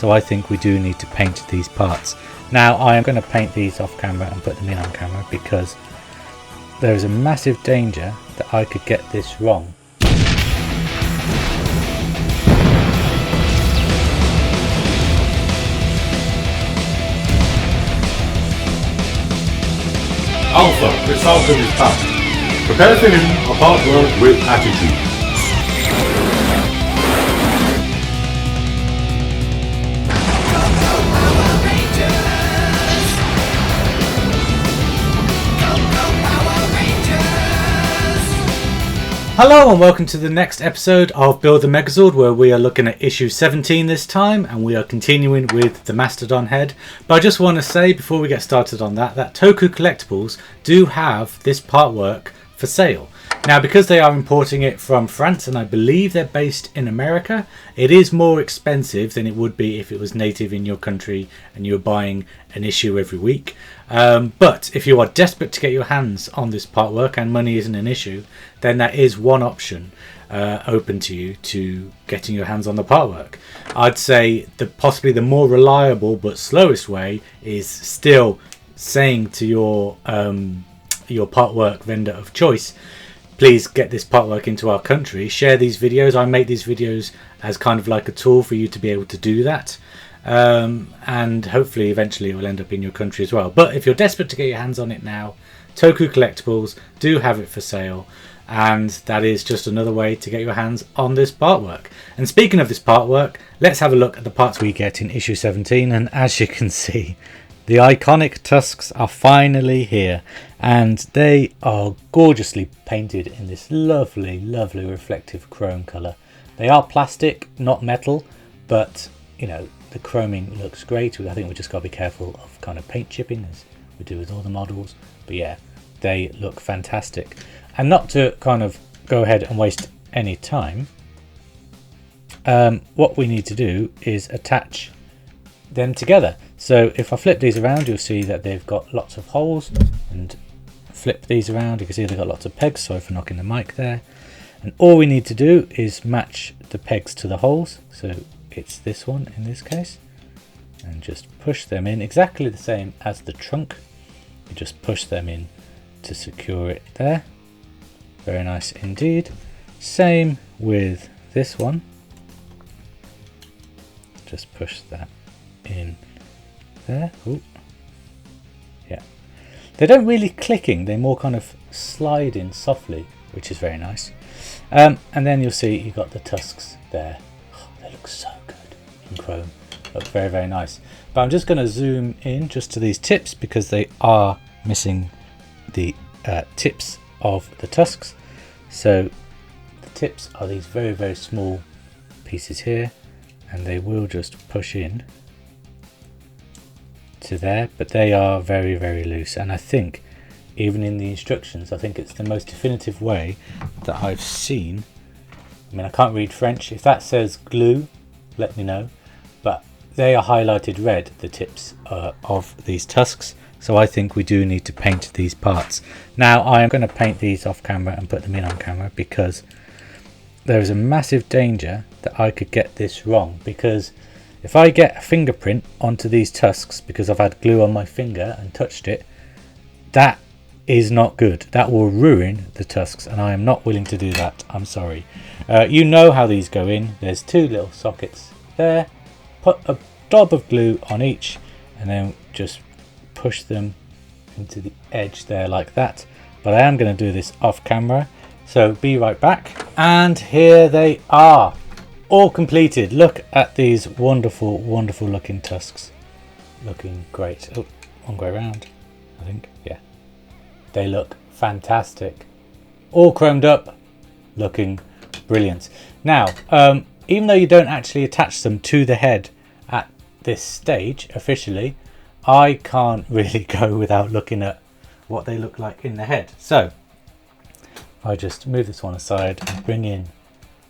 so I think we do need to paint these parts. Now I am going to paint these off camera and put them in on camera because there is a massive danger that I could get this wrong. Alpha, the Falcon is back. Prepare for him a hard work with attitude. Hello and welcome to the next episode of Build the Megazord, where we are looking at issue 17 this time, and we are continuing with the Mastodon head. But I just want to say before we get started on that Toku Collectibles do have this part work for sale. Now, because they are importing it from France and I believe they're based in America, it is more expensive than it would be if it was native in your country and you were buying an issue every week. But if you are desperate to get your hands on this part work and money isn't an issue, then that is one option open to you to getting your hands on the part work. I'd say possibly the more reliable but slowest way is still saying to your part work vendor of choice, please get this part work into our country, share these videos. I make these videos as kind of like a tool for you to be able to do that. And hopefully eventually it will end up in your country as well. But if you're desperate to get your hands on it now, Toku Collectibles do have it for sale, and that is just another way to get your hands on this part work. And speaking of this part work, let's have a look at the parts we get in issue 17. And as you can see, the iconic tusks are finally here, and they are gorgeously painted in this lovely reflective chrome colour. They are plastic, not metal, but you know, the chroming looks great. I think we just got to be careful of kind of paint chipping as we do with all the models, but yeah, they look fantastic. And not to kind of go ahead and waste any time, what we need to do is attach them together. So if I flip these around, you'll see that they've got lots of holes, and flip these around, you can see they've got lots of pegs. Sorry for knocking the mic there. And all we need to do is match the pegs to the holes. So it's this one in this case, and just push them in exactly the same as the trunk. You just push them in to secure it there. Very nice indeed. Same with this one. Just push that in there. Ooh. Yeah, they don't really clicking, they more kind of slide in softly, which is very nice. And then you'll see you've got the tusks there. Oh, they look so good in chrome, look very nice. But I'm just going to zoom in just to these tips because they are missing the tips of the tusks. So the tips are these very small pieces here, and they will just push in to there, but they are very loose. And I think even in the instructions, I think it's the most definitive way that I've seen. I mean, I can't read French. If that says glue, let me know. But they are highlighted red, the tips of these tusks. So I think we do need to paint these parts. Now I am going to paint these off camera and put them in on camera because there is a massive danger that I could get this wrong. Because if I get a fingerprint onto these tusks because I've had glue on my finger and touched it, that is not good. That will ruin the tusks, and I am not willing to do that. I'm sorry. You know how these go in. There's two little sockets there. Put a dab of glue on each and then just push them into the edge there like that. But I am going to do this off camera, so be right back. And here they are, all completed. Look at these wonderful looking tusks, looking great. Oh, one way around, I think. Yeah, they look fantastic, all chromed up, looking brilliant. Now even though you don't actually attach them to the head at this stage officially, I can't really go without looking at what they look like in the head. So if I just move this one aside and bring in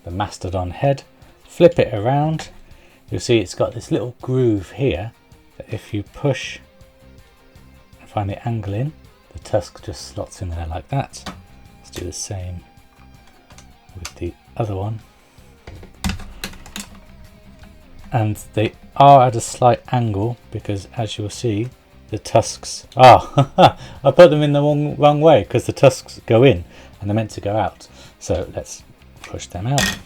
the Mastodon head, flip it around, you'll see it's got this little groove here that if you push and find the angle in, the tusk just slots in there like that. Let's do the same with the other one. and they are at a slight angle because, as you'll see, the tusks I put them in the wrong way because the tusks go in and they're meant to go out. So let's push them out.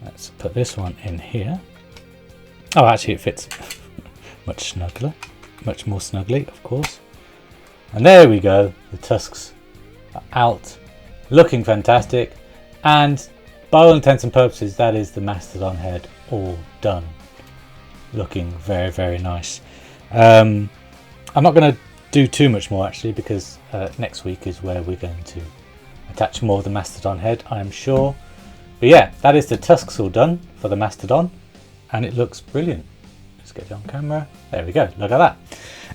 Let's put this one in here. Oh, actually it fits much more snugly, of course. And there we go, the tusks are out, looking fantastic, and by all intents and purposes that is the Mastodon head all done, looking very, very nice. I'm not going to do too much more actually, because next week is where we're going to attach more of the Mastodon head, I'm sure. But yeah, that is the tusks all done for the Mastodon, and it looks brilliant. Let's get it on camera. There we go, look at that.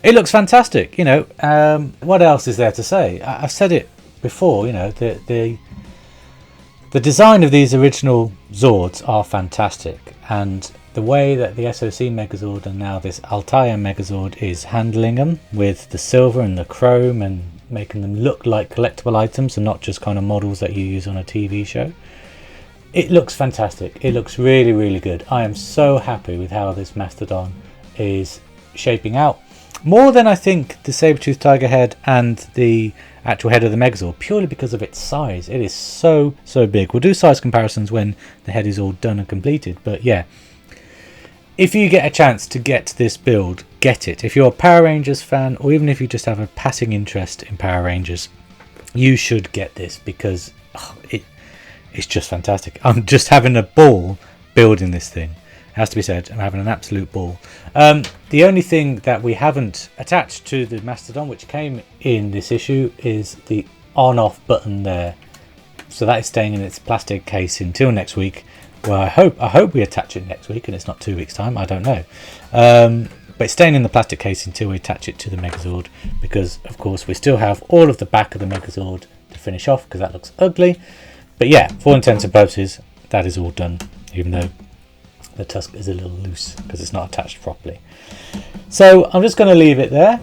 It looks fantastic. You know, what else is there to say? I've said it before, you know, the design of these original Zords are fantastic, and the way that the SoC Megazord and now this Altaya Megazord is handling them with the silver and the chrome and making them look like collectible items and not just kind of models that you use on a TV show. It looks fantastic. It looks really, really good. I am so happy with how this Mastodon is shaping out. More than I think the saber-toothed tiger head and the actual head of the Megazord, purely because of its size. It is so big. We'll do size comparisons when the head is all done and completed, but yeah, if you get a chance to get this build, get it. If you're a Power Rangers fan, or even if you just have a passing interest in Power Rangers, you should get this, because it's just fantastic. I'm just having a ball building this thing. It has to be said, I'm having an absolute ball. The only thing that we haven't attached to the Mastodon, which came in this issue, is the on-off button there. So that is staying in its plastic case until next week. Well, I hope we attach it next week and it's not 2 weeks time. I don't know. But it's staying in the plastic case until we attach it to the Megazord, because of course we still have all of the back of the Megazord to finish off, because that looks ugly. But yeah, for all intents and purposes, that is all done, even though the tusk is a little loose because it's not attached properly. So I'm just going to leave it there.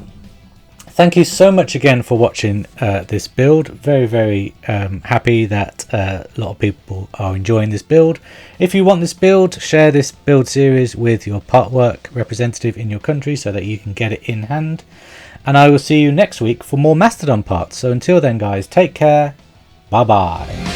Thank you so much again for watching this build. Very, very happy that a lot of people are enjoying this build. If you want this build, share this build series with your partwork representative in your country so that you can get it in hand. And I will see you next week for more Mastodon parts. So until then guys, take care. Bye bye.